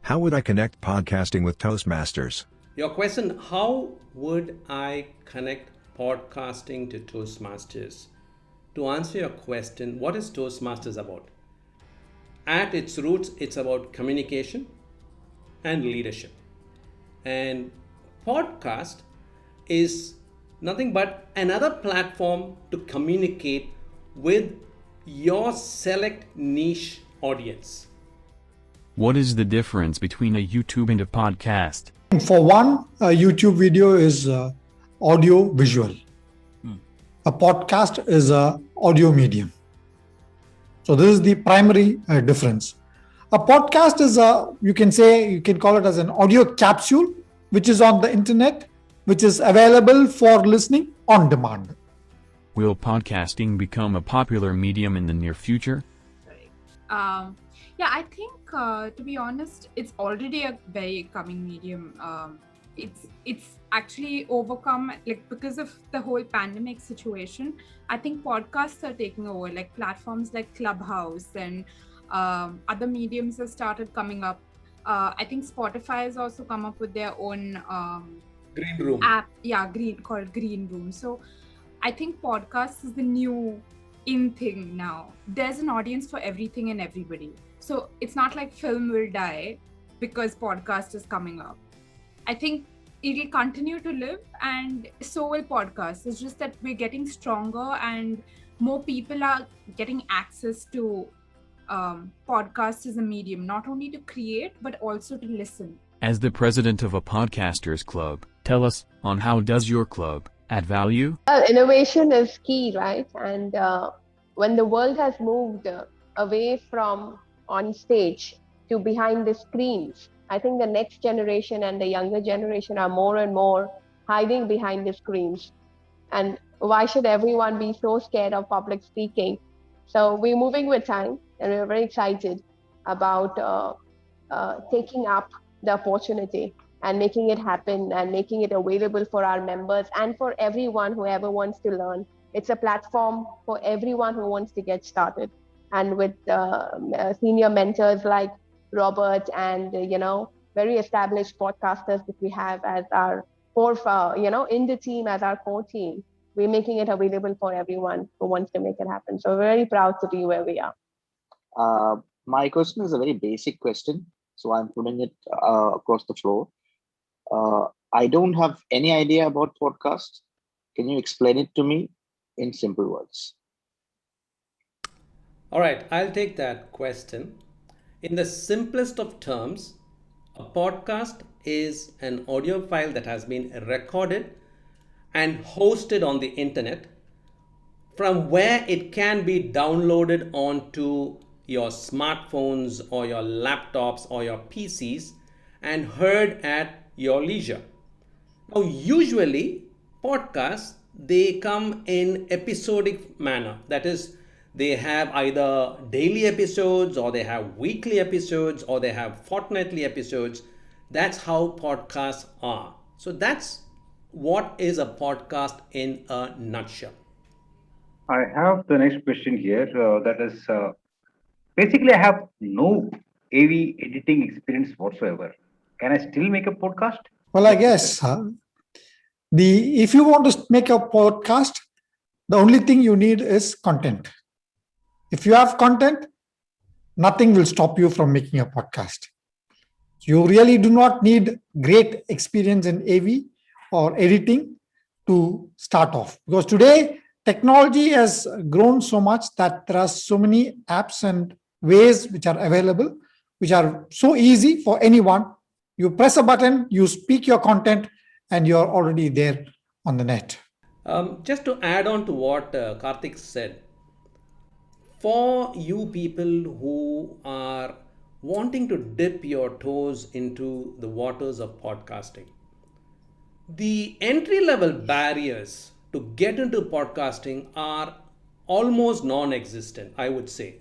How would I connect podcasting with Toastmasters? Your question, how would I connect podcasting to Toastmasters? To answer your question, what is Toastmasters about? At its roots, it's about communication and leadership. And podcast is nothing but another platform to communicate with your select niche audience. What is the difference between a YouTube and a podcast? For one, a YouTube video is audio visual. A podcast is a audio medium. So this is the primary difference. A podcast is you can call it as an audio capsule, which is on the internet, which is available for listening on demand. Will podcasting become a popular medium in the near future? Yeah, I think to be honest, it's already a very coming medium. It's actually overcome, like, because of the whole pandemic situation. I think podcasts are taking over, like platforms like Clubhouse and other mediums have started coming up. I think Spotify has also come up with their own Green Room app, called Green Room. So I think podcast is the new in thing now. There's an audience for everything and everybody. So it's not like film will die because podcast is coming up. I think it'll continue to live, and so will podcasts. It's just that we're getting stronger and more people are getting access to podcasts as a medium, not only to create, but also to listen. As the president of a podcasters club, tell us on how does your club add value? Innovation is key, right? And when the world has moved away from on stage to behind the screens, I think the next generation and the younger generation are more and more hiding behind the screens. And why should everyone be so scared of public speaking? So we're moving with time, and we're very excited about taking up the opportunity and making it happen and making it available for our members and for everyone who ever wants to learn. It's a platform for everyone who wants to get started. And with senior mentors like Robert and, very established podcasters that we have as our core, in the team as our core team, we're making it available for everyone who wants to make it happen. So we're very proud to be where we are. My question is a very basic question, so I'm putting it across the floor. I don't have any idea about podcasts. Can you explain it to me in simple words? All right, I'll take that question. In the simplest of terms, a podcast is an audio file that has been recorded and hosted on the internet, from where it can be downloaded onto your smartphones or your laptops or your PCs and heard at your leisure. Now, usually podcasts, they come in episodic manner. That is, they have either daily episodes, or they have weekly episodes, or they have fortnightly episodes. That's how podcasts are. So that's what is a podcast in a nutshell. I have the next question here. That is, basically, I have no AV editing experience whatsoever. Can I still make a podcast? Well, I guess if you want to make a podcast, the only thing you need is content. If you have content, nothing will stop you from making a podcast. You really do not need great experience in AV or editing to start off, because today technology has grown so much that there are so many apps and ways which are available, which are so easy for anyone. You press a button, you speak your content, and you're already there on the net. Just to add on to what Karthik said, for you people who are wanting to dip your toes into the waters of podcasting, the entry-level barriers to get into podcasting are almost non-existent, I would say.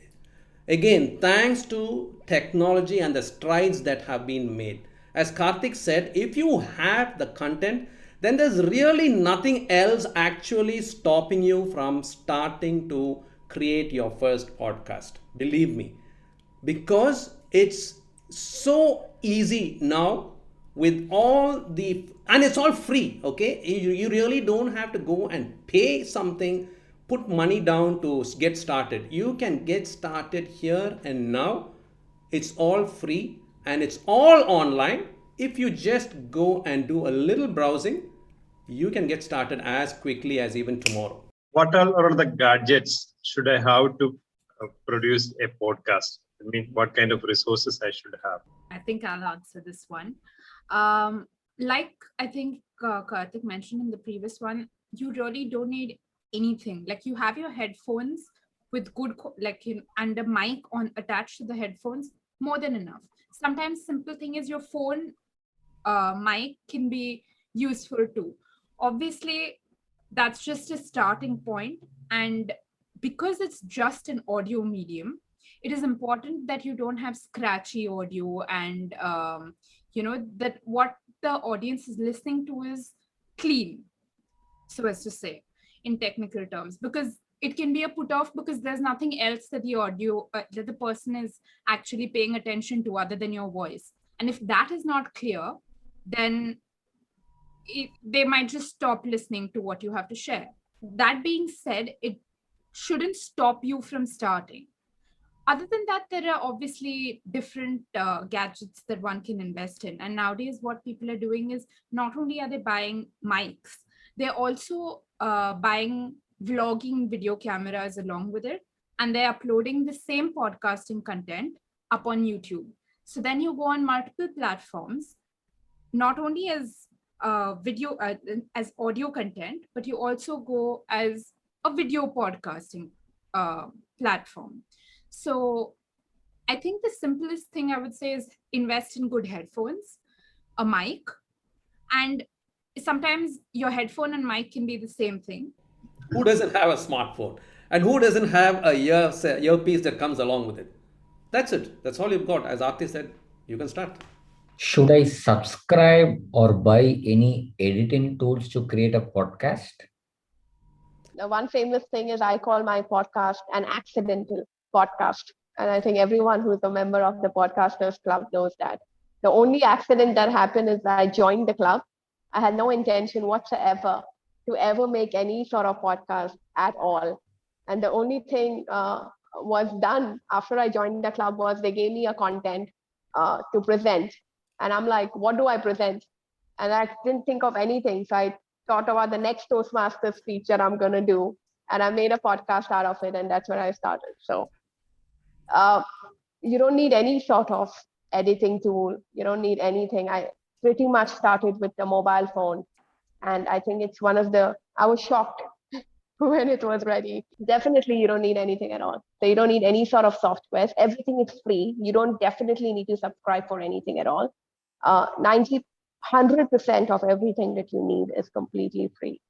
Again, thanks to technology and the strides that have been made. As Karthik said, if you have the content, then there's really nothing else actually stopping you from starting to create your first podcast. Believe me, because it's so easy now with all the, and it's all free. Okay, you really don't have to go and pay something, put money down to get started. You can get started here and now. It's all free and it's all online. If you just go and do a little browsing, you can get started as quickly as even tomorrow. What all are the gadgets should I have to produce a podcast? I mean, what kind of resources I should have? I think I'll answer this one. Like I think Karthik mentioned in the previous one, you really don't need anything. Like you have your headphones with good, and a mic on attached to the headphones, more than enough. Sometimes simple thing is your phone mic can be useful too. Obviously, that's just a starting point, and because it's just an audio medium, it is important that you don't have scratchy audio, and that what the audience is listening to is clean, so as to say, in technical terms, because it can be a put off because there's nothing else that the audio that the person is actually paying attention to other than your voice. And if that is not clear, then they might just stop listening to what you have to share. That being said, it shouldn't stop you from starting. Other than that, there are obviously different gadgets that one can invest in. And nowadays, what people are doing is not only are they buying mics, they're also buying vlogging video cameras along with it. And they're uploading the same podcasting content up on YouTube. So then you go on multiple platforms, not only as video, as audio content, but you also go as a video podcasting platform. So I think the simplest thing I would say is invest in good headphones, a mic, and sometimes your headphone and mic can be the same thing. Who doesn't have a smartphone? And who doesn't have a earpiece that comes along with it? That's it. That's all you've got. As Aarti said, you can start. Should I subscribe or buy any editing tools to create a podcast? The one famous thing is I call my podcast an accidental podcast. And I think everyone who's a member of the Podcasters Club knows that. The only accident that happened is that I joined the club. I had no intention whatsoever to ever make any sort of podcast at all. And the only thing was done after I joined the club was they gave me a content to present. And I'm like, what do I present? And I didn't think of anything. So I thought about the next Toastmasters speech that I'm going to do. And I made a podcast out of it. And that's where I started. So you don't need any sort of editing tool. You don't need anything. I pretty much started with the mobile phone. And I think it's I was shocked when it was ready. Definitely, you don't need anything at all. So you don't need any sort of software. Everything is free. You don't definitely need to subscribe for anything at all. 100% of everything that you need is completely free.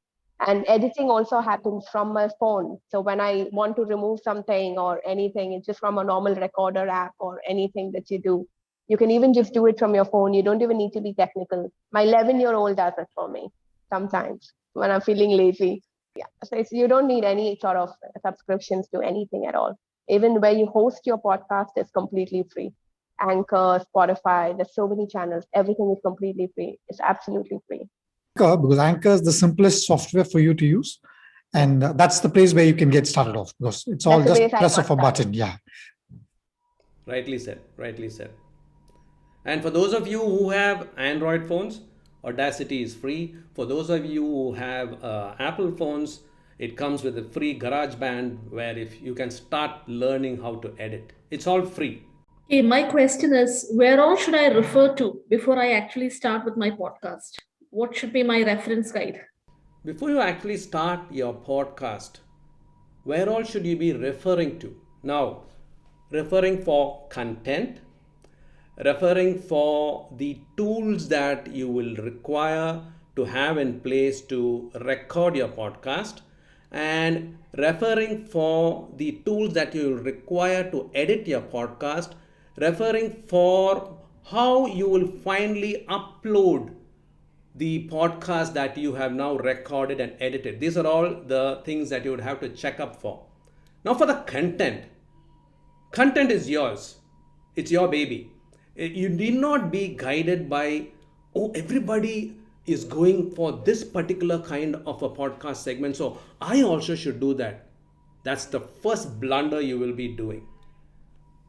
And editing also happens from my phone. So when I want to remove something or anything, it's just from a normal recorder app or anything that you do. You can even just do it from your phone. You don't even need to be technical. My 11-year-old does it for me sometimes when I'm feeling lazy. Yeah, so you don't need any sort of subscriptions to anything at all. Even where you host your podcast is completely free. Anchor, Spotify, there's so many channels. Everything is completely free. It's absolutely free. Because Anchor is the simplest software for you to use. And that's the place where you can get started off because it's all just press of a button. Yeah. Rightly said. Rightly said. And for those of you who have Android phones, Audacity is free. For those of you who have Apple phones, it comes with a free GarageBand where if you can start learning how to edit. It's all free. Okay, my question is, where all should I refer to before I actually start with my podcast? What should be my reference guide? Before you actually start your podcast, where all should you be referring to? Now, referring for content, referring for the tools that you will require to have in place to record your podcast, and referring for the tools that you will require to edit your podcast, referring for how you will finally upload the podcast that you have now recorded and edited. These are all the things that you would have to check up for. Now for the content is yours. It's your baby. You need not be guided by, oh, everybody is going for this particular kind of a podcast segment, so I also should do that. That's the first blunder you will be doing.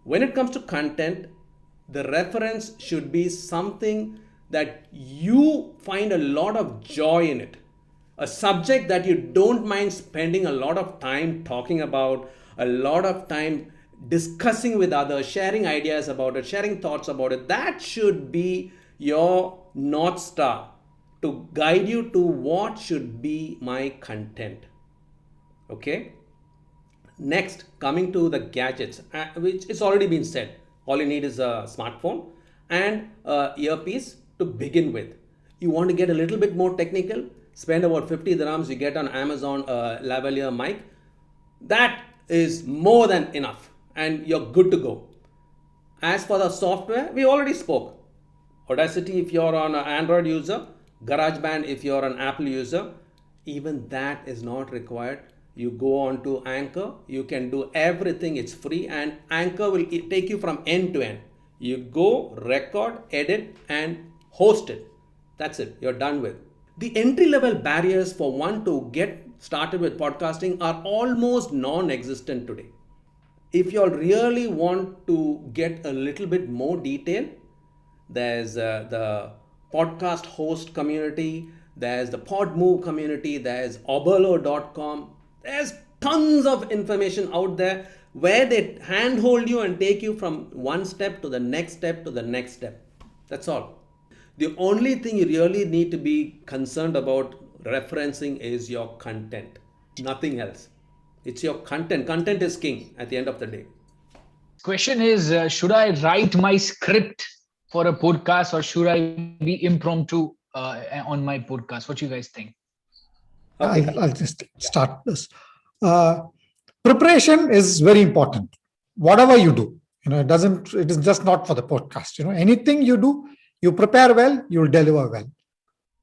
When it comes to content, the reference should be something that you find a lot of joy in it. A subject that you don't mind spending a lot of time talking about, a lot of time discussing with others, sharing ideas about it, sharing thoughts about it. That should be your North Star to guide you to what should be my content. Okay? Next, coming to the gadgets, which is already been said. All you need is a smartphone and earpiece to begin with. You want to get a little bit more technical, spend about 50 dirhams, you get on Amazon a lavalier mic. That is more than enough and you're good to go. As for the software, we already spoke. Audacity if you're on an Android user, GarageBand if you're an Apple user. Even that is not required. You go on to Anchor, you can do everything, it's free, and Anchor will take you from end to end. You go, record, edit, and host it. That's it, you're done with. The entry level barriers for one to get started with podcasting are almost non-existent today. If you all really want to get a little bit more detail, there's the podcast host community, there's the Podmove community, there's oberlo.com. There's tons of information out there where they handhold you and take you from one step to the next step to the next step. That's all. The only thing you really need to be concerned about referencing is your content, nothing else. It's your content. Content is king at the end of the day. Question is, should I write my script for a podcast or should I be impromptu on my podcast? What do you guys think? I'll just start this. Preparation is very important. Whatever you do, it is just not for the podcast. Anything you do, you prepare well, you'll deliver well.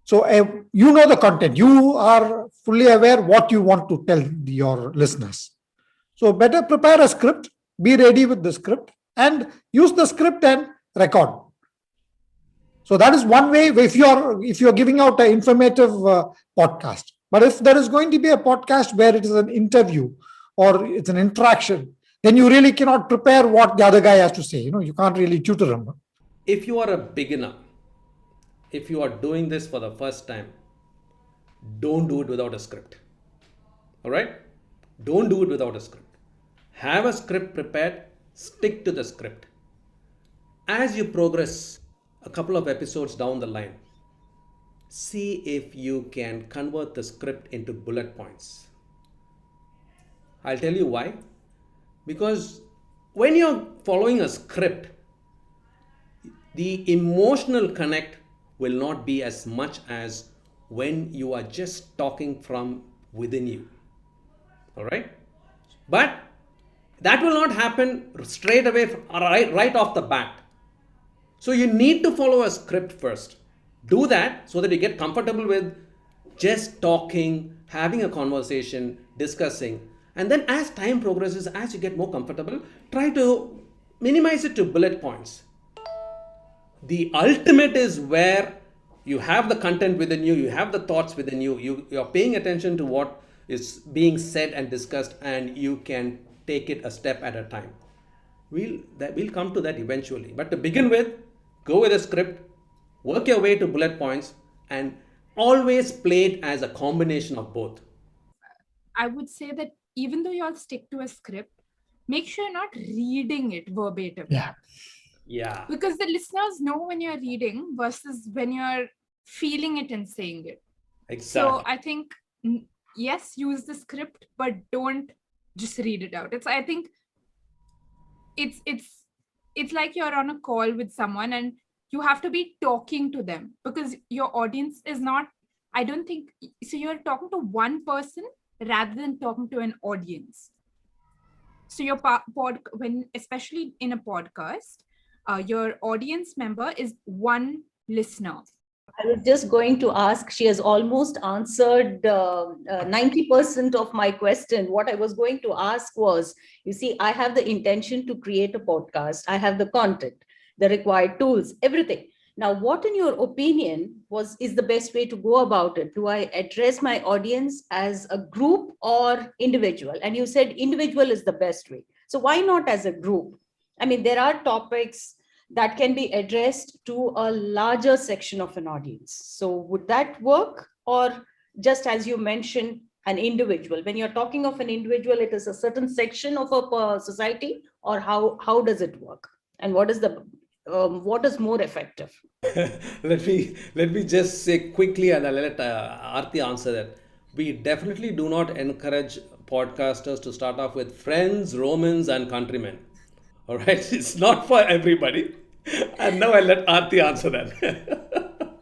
So you know the content. You are fully aware what you want to tell your listeners. So better prepare a script, be ready with the script, and use the script and record. So that is one way if you're giving out an informative podcast. But if there is going to be a podcast where it is an interview or it's an interaction, then you really cannot prepare what the other guy has to say. You can't really tutor him. If you are a beginner, if you are doing this for the first time, don't do it without a script. All right? Don't do it without a script. Have a script prepared, stick to the script. As you progress a couple of episodes down the line, see if you can convert the script into bullet points. I'll tell you why. Because when you're following a script, the emotional connect will not be as much as when you are just talking from within you. All right? But that will not happen straight away, right off the bat. So you need to follow a script first. Do that so that you get comfortable with just talking, having a conversation, discussing. And then as time progresses, as you get more comfortable, try to minimize it to bullet points. The ultimate is where you have the content within you, you have the thoughts within you, you're paying attention to what is being said and discussed, and you can take it a step at a time. We'll come to that eventually. But to begin with, go with a script, work your way to bullet points, and always play it as a combination of both. I would say that even though you all stick to a script, make sure you're not reading it verbatim. Yeah. Because the listeners know when you're reading versus when you're feeling it and saying it. Exactly. So I think, yes, use the script, but don't just read it out. I think it's like you're on a call with someone and you have to be talking to them because your audience is not, I don't think, so you're talking to one person rather than talking to an audience. So your when especially in a podcast, your audience member is one listener. I was just going to ask, she has almost answered 90% of my question. What I was going to ask was, you see, I have the intention to create a podcast. I have the content. the required tools, everything. Now, what in your opinion is the best way to go about it? Do I address my audience as a group or individual? And you said individual is the best way. So why not as a group? I mean, there are topics that can be addressed to a larger section of an audience. So would that work? Or just as you mentioned, an individual? When you're talking of an individual, it is a certain section of a society, or how does it work? And what is more effective? let me just say quickly, and I'll let Aarti answer that. We definitely do not encourage podcasters to start off with friends, Romans, and countrymen. All right, it's not for everybody. And now I'll let Aarti answer that.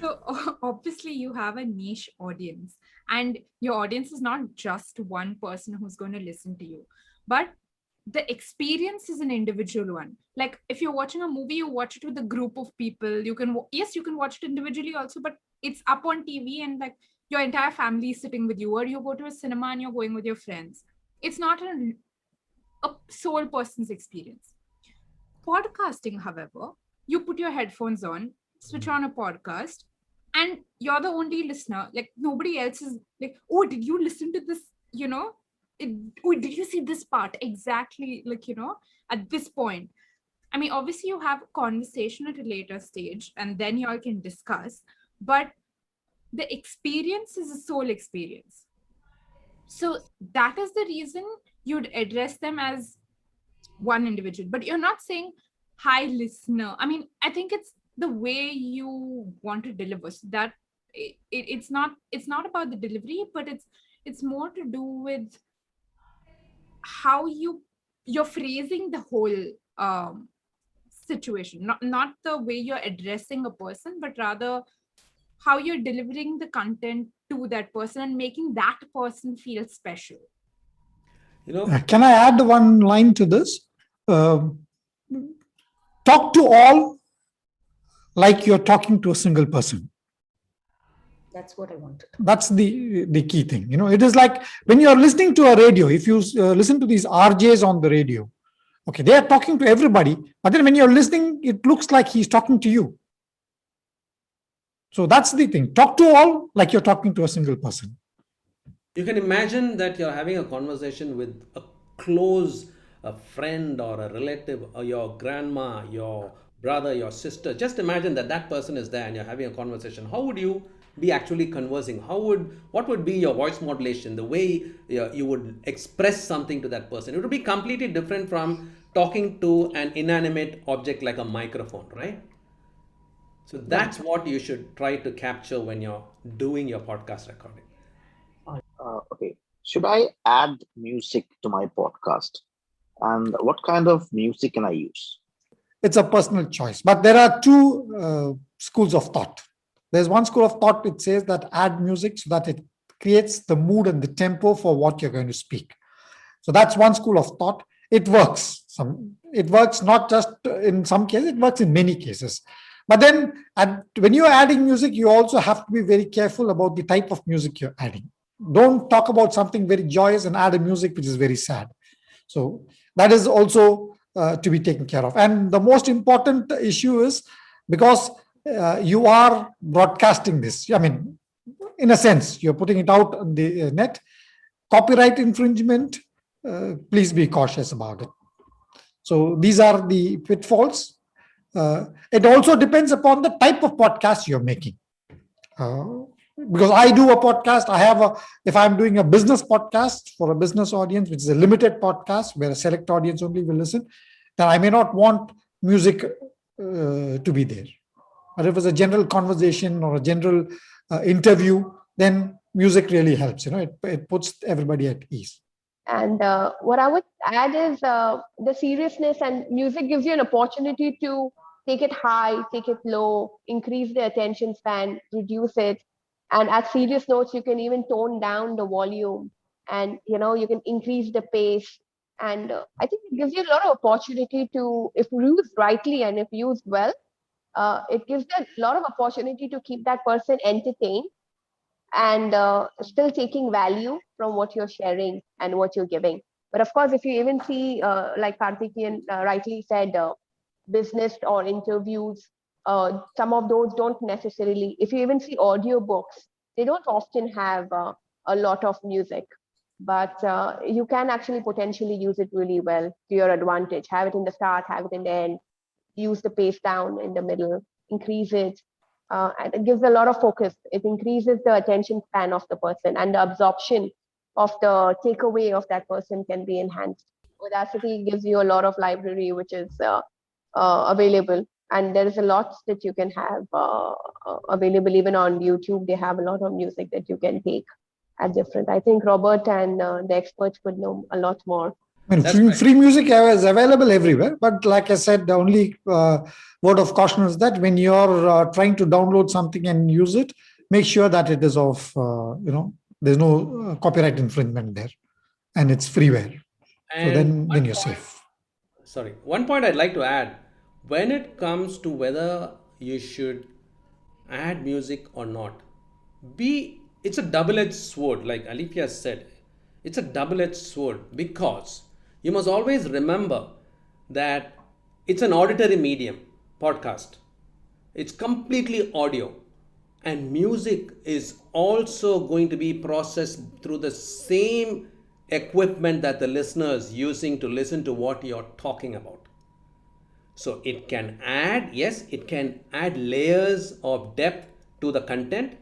So obviously you have a niche audience, and your audience is not just one person who's going to listen to you, but the experience is an individual one. Like if you're watching a movie, you watch it with a group of people. You can watch it individually also, but it's up on TV and like your entire family is sitting with you, or you go to a cinema and you're going with your friends. It's not a sole person's experience. Podcasting, however, you put your headphones on, switch on a podcast, and you're the only listener. Like nobody else is like, oh, did you listen to this? Did you see this part exactly? Like, at this point. I mean, obviously you have a conversation at a later stage and then you all can discuss, but the experience is a sole experience. So that is the reason you'd address them as one individual, but you're not saying, hi, listener. I mean, I think it's the way you want to deliver, so that it's not about the delivery, but it's more to do with how you're phrasing the whole situation, not the way you're addressing a person, but rather how you're delivering the content to that person and making that person feel special. Can I add one line to this? Talk to all like you're talking to a single person. That's what I wanted. That's the key thing. It is like when you're listening to a radio, if you listen to these RJs on the radio, okay, they are talking to everybody, but then when you're listening, it looks like he's talking to you. So that's the thing. Talk to all like you're talking to a single person. You can imagine that you're having a conversation with a close friend or a relative, or your grandma, your brother, your sister. Just imagine that person is there and you're having a conversation. How would you be actually conversing? What would be your voice modulation, the way you would express something to that person? It would be completely different from talking to an inanimate object like a microphone, right? So that's what you should try to capture when you're doing your podcast recording. Okay. Should I add music to my podcast? And what kind of music can I use? It's a personal choice, but there are two schools of thought. There's one school of thought which says that add music so that it creates the mood and the tempo for what you're going to speak. So that's one school of thought. It works. It works not just in some cases, it works in many cases. But then when you're adding music, you also have to be very careful about the type of music you're adding. Don't talk about something very joyous and add a music which is very sad. So that is also to be taken care of. And the most important issue is because you are broadcasting this. I mean, in a sense, you're putting it out on the net. Copyright infringement, please be cautious about it. So these are the pitfalls. It also depends upon the type of podcast you're making. Because I do a podcast, if I'm doing a business podcast for a business audience, which is a limited podcast where a select audience only will listen, then I may not want music to be there. But if it's a general conversation or a general interview, then music really helps. It puts everybody at ease. And what I would add is the seriousness, and music gives you an opportunity to take it high, take it low, increase the attention span, reduce it. And at serious notes, you can even tone down the volume, and you can increase the pace. And I think it gives you a lot of opportunity to, if used rightly and if used well, it gives a lot of opportunity to keep that person entertained and still taking value from what you're sharing and what you're giving. But of course, if you even see, like Karthikeyan rightly said, business or interviews. Some of those don't necessarily, if you even see audiobooks, they don't often have a lot of music, but you can actually potentially use it really well to your advantage. Have it in the start, have it in the end, use the pace down in the middle, increase it. And it gives a lot of focus. It increases the attention span of the person, and the absorption of the takeaway of that person can be enhanced. Audacity gives you a lot of library which is available, and there is a lot that you can have available. Even on YouTube, they have a lot of music that you can take at different. I think Robert and the experts would know a lot more. I mean, free music is available everywhere, but like I said, the only word of caution is that when you're trying to download something and use it, make sure that it is of, there's no copyright infringement there, and it's freeware. So then you're safe. Sorry, one point I'd like to add: when it comes to whether you should add music or not, it's a double-edged sword. Like Alifia said, it's a double-edged sword, because you must always remember that it's an auditory medium, podcast. It's completely audio, and music is also going to be processed through the same equipment that the listener is using to listen to what you're talking about. So it can add, yes, it can add layers of depth to the content,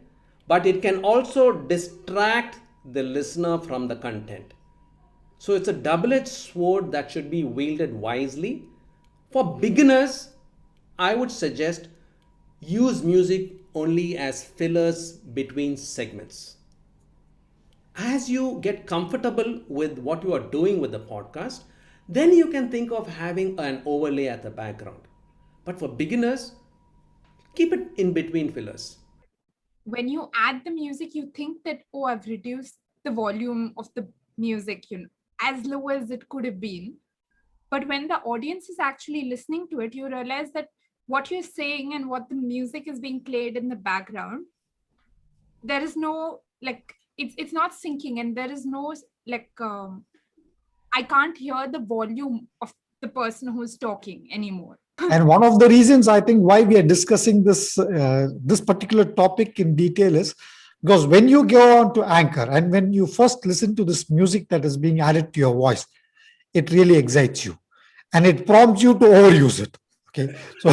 but it can also distract the listener from the content. So it's a double-edged sword that should be wielded wisely. For beginners, I would suggest use music only as fillers between segments. As you get comfortable with what you are doing with the podcast, then you can think of having an overlay at the background. But for beginners, keep it in between fillers. When you add the music, you think that, oh, I've reduced the volume of the music, as low as it could have been. But when the audience is actually listening to it, you realize that what you're saying and what the music is being played in the background, there is no, it's not syncing, and there is no, I can't hear the volume of the person who's talking anymore. And one of the reasons I think why we are discussing this particular topic in detail is because when you go on to Anchor and when you first listen to this music that is being added to your voice, it really excites you and it prompts you to overuse it. Okay, so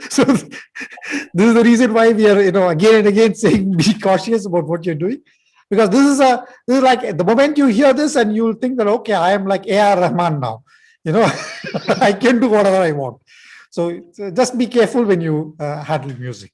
so this is the reason why we are again and again saying be cautious about what you're doing, because this is like the moment you hear this and you'll think that, okay, I am like A.R. Rahman now. I can do whatever I want. So just be careful when you handle music.